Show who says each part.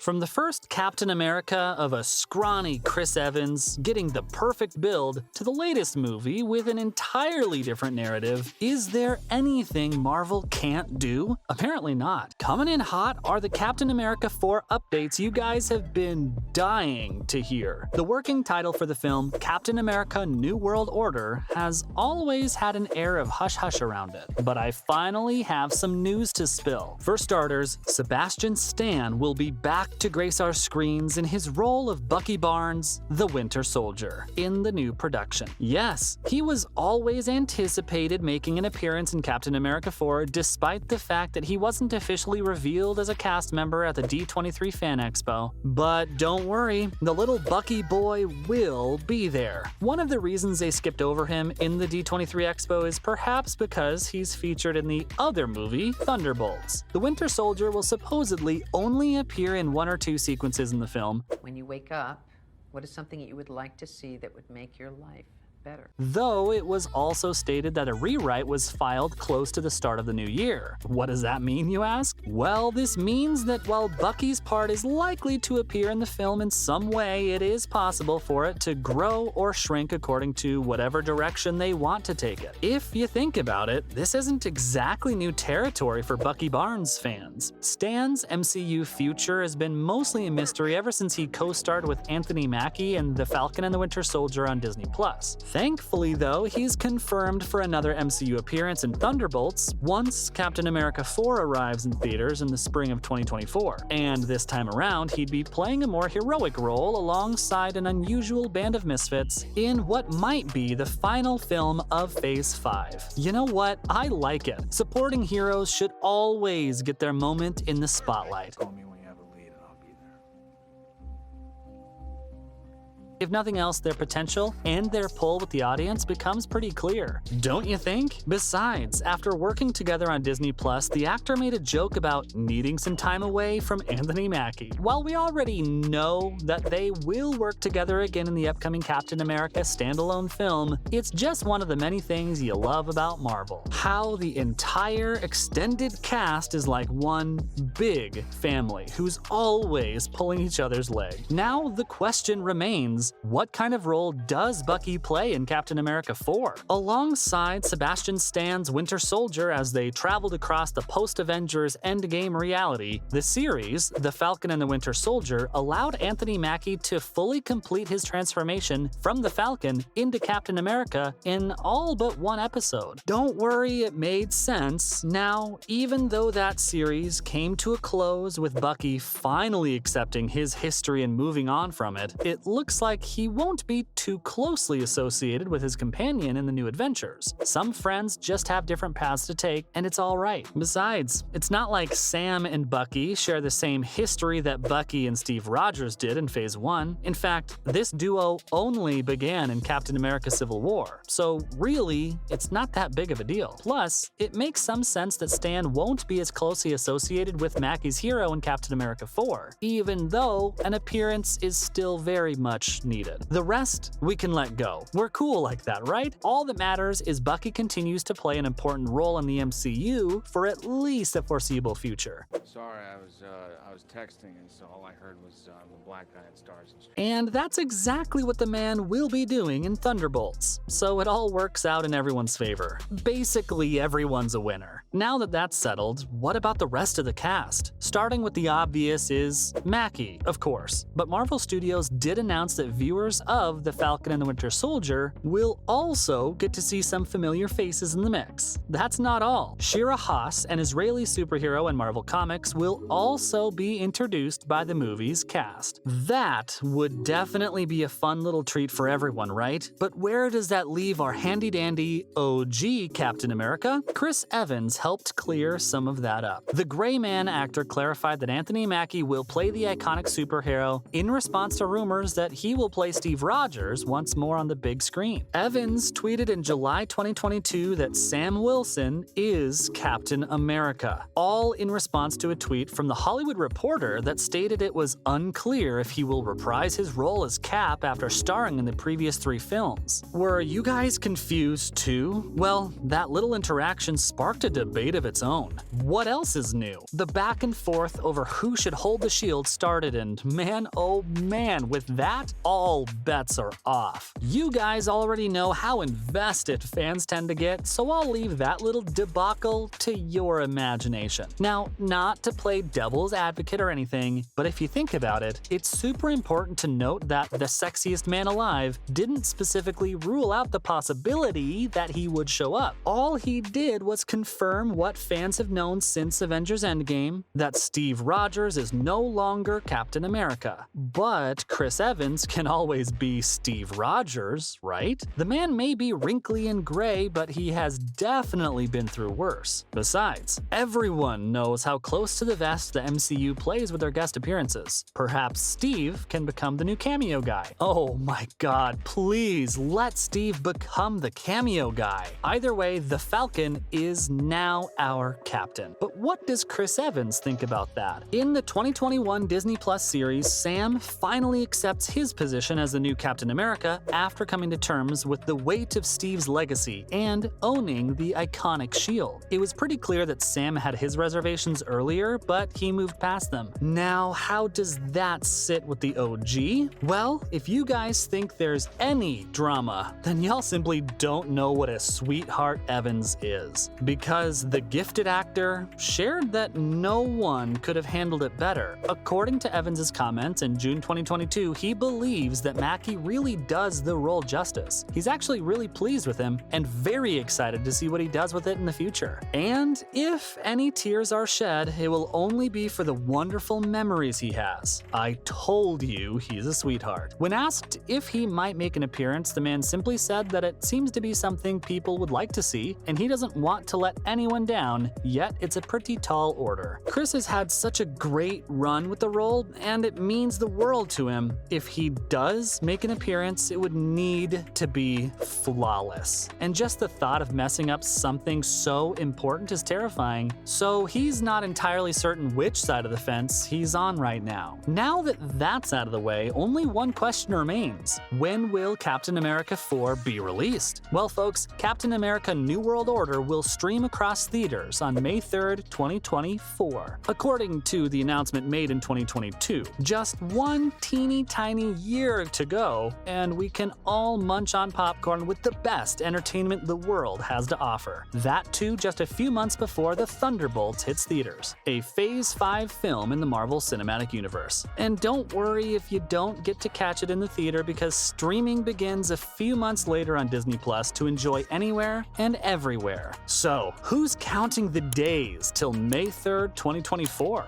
Speaker 1: From the first Captain America of a scrawny Chris Evans getting the perfect build to the latest movie with an entirely different narrative, is there anything Marvel can't do? Apparently not. Coming in hot are the Captain America 4 updates you guys have been dying to hear. The working title for the film, Captain America New World Order, has always had an air of hush-hush around it, but I finally have some news to spill. For starters, Sebastian Stan will be back to grace our screens in his role of Bucky Barnes, the Winter Soldier, in the new production. Yes, he was always anticipated making an appearance in Captain America 4 despite the fact that he wasn't officially revealed as a cast member at the D23 Fan Expo. But don't worry, the little Bucky boy will be there. One of the reasons they skipped over him in the D23 Expo is perhaps because he's featured in the other movie, Thunderbolts. The Winter Soldier will supposedly only appear in one or two sequences in the film.
Speaker 2: When you wake up, what is something you would like to see that would make your life better?
Speaker 1: Though it was also stated that a rewrite was filed close to the start of the new year. What does that mean, you ask? Well, this means that while Bucky's part is likely to appear in the film in some way, it is possible for it to grow or shrink according to whatever direction they want to take it. If you think about it, this isn't exactly new territory for Bucky Barnes fans. Stan's MCU future has been mostly a mystery ever since he co-starred with Anthony Mackie in The Falcon and the Winter Soldier on Disney+. Thankfully, though, he's confirmed for another MCU appearance in Thunderbolts once Captain America 4 arrives in theaters in the spring of 2024. And this time around, he'd be playing a more heroic role alongside an unusual band of misfits in what might be the final film of Phase 5. You know what? I like it. Supporting heroes should always get their moment in the spotlight.
Speaker 3: Call me when you have a lead and I'll be there.
Speaker 1: If nothing else, their potential and their pull with the audience becomes pretty clear, don't you think? Besides, after working together on Disney+, the actor made a joke about needing some time away from Anthony Mackie. While we already know that they will work together again in the upcoming Captain America standalone film, it's just one of the many things you love about Marvel. How the entire extended cast is like one big family who's always pulling each other's leg. Now the question remains, what kind of role does Bucky play in Captain America 4? Alongside Sebastian Stan's Winter Soldier as they traveled across the post-Avengers Endgame reality, the series, The Falcon and the Winter Soldier, allowed Anthony Mackie to fully complete his transformation from the Falcon into Captain America in all but one episode. Don't worry, it made sense. Now, even though that series came to a close with Bucky finally accepting his history and moving on from it, it looks like he won't be too closely associated with his companion in the new adventures. Some friends just have different paths to take, and it's alright. Besides, it's not like Sam and Bucky share the same history that Bucky and Steve Rogers did in Phase 1. In fact, this duo only began in Captain America Civil War, so really, it's not that big of a deal. Plus, it makes some sense that Stan won't be as closely associated with Mackie's hero in Captain America 4, even though an appearance is still very much needed. The rest, we can let go. We're cool like that, right? All that matters is Bucky continues to play an important role in the MCU for at least a foreseeable future.
Speaker 3: Sorry, I was texting and so all I heard was the black guy in Stars and Stripes.
Speaker 1: And that's exactly what the man will be doing in Thunderbolts. So it all works out in everyone's favor. Basically, everyone's a winner. Now that that's settled, what about the rest of the cast? Starting with the obvious is Mackie, of course. But Marvel Studios did announce that viewers of The Falcon and the Winter Soldier will also get to see some familiar faces in the mix. That's not all. Shira Haas, an Israeli superhero in Marvel Comics, will also be introduced by the movie's cast. That would definitely be a fun little treat for everyone, right? But where does that leave our handy-dandy OG Captain America? Chris Evans helped clear some of that up. The Gray Man actor clarified that Anthony Mackie will play the iconic superhero in response to rumors that he will will play Steve Rogers once more on the big screen. Evans tweeted in July 2022 that Sam Wilson is Captain America, all in response to a tweet from The Hollywood Reporter that stated it was unclear if he will reprise his role as Cap after starring in the previous 3 films. Were you guys confused too? Well, that little interaction sparked a debate of its own. What else is new? The back and forth over who should hold the shield started, and man, oh man, with that, all bets are off. You guys already know how invested fans tend to get, so I'll leave that little debacle to your imagination. Now, not to play devil's advocate or anything, but if you think about it, it's super important to note that the sexiest man alive didn't specifically rule out the possibility that he would show up. All he did was confirm what fans have known since Avengers Endgame, that Steve Rogers is no longer Captain America. But Chris Evans can always be Steve Rogers, right? The man may be wrinkly and gray, but he has definitely been through worse. Besides, everyone knows how close to the vest the MCU plays with their guest appearances. Perhaps Steve can become the new cameo guy. Oh my god, please let Steve become the cameo guy. Either way, the Falcon is now our captain. But what does Chris Evans think about that? In the 2021 Disney Plus series, Sam finally accepts his position as the new Captain America after coming to terms with the weight of Steve's legacy and owning the iconic shield. It was pretty clear that Sam had his reservations earlier, but he moved past them. Now, how does that sit with the OG? Well, if you guys think there's any drama, then y'all simply don't know what a sweetheart Evans is. Because the gifted actor shared that no one could have handled it better. According to Evans's comments in June 2022, he believes that Mackie really does the role justice. He's actually really pleased with him and very excited to see what he does with it in the future. And if any tears are shed, it will only be for the wonderful memories he has. I told you he's a sweetheart. When asked if he might make an appearance, the man simply said that it seems to be something people would like to see, and he doesn't want to let anyone down, yet it's a pretty tall order. Chris has had such a great run with the role, and it means the world to him. If he does make an appearance, it would need to be flawless. And just the thought of messing up something so important is terrifying, so he's not entirely certain which side of the fence he's on right now. Now that that's out of the way, only one question remains. When will Captain America 4 be released? Well, folks, Captain America New World Order will stream across theaters on May 3rd, 2024. According to the announcement made in 2022, just one teeny tiny year to go, and we can all munch on popcorn with the best entertainment the world has to offer. That too just a few months before the Thunderbolts hits theaters, a Phase 5 film in the Marvel Cinematic Universe. And don't worry if you don't get to catch it in the theater, because streaming begins a few months later on Disney Plus to enjoy anywhere and everywhere. So, who's counting the days till May 3rd, 2024?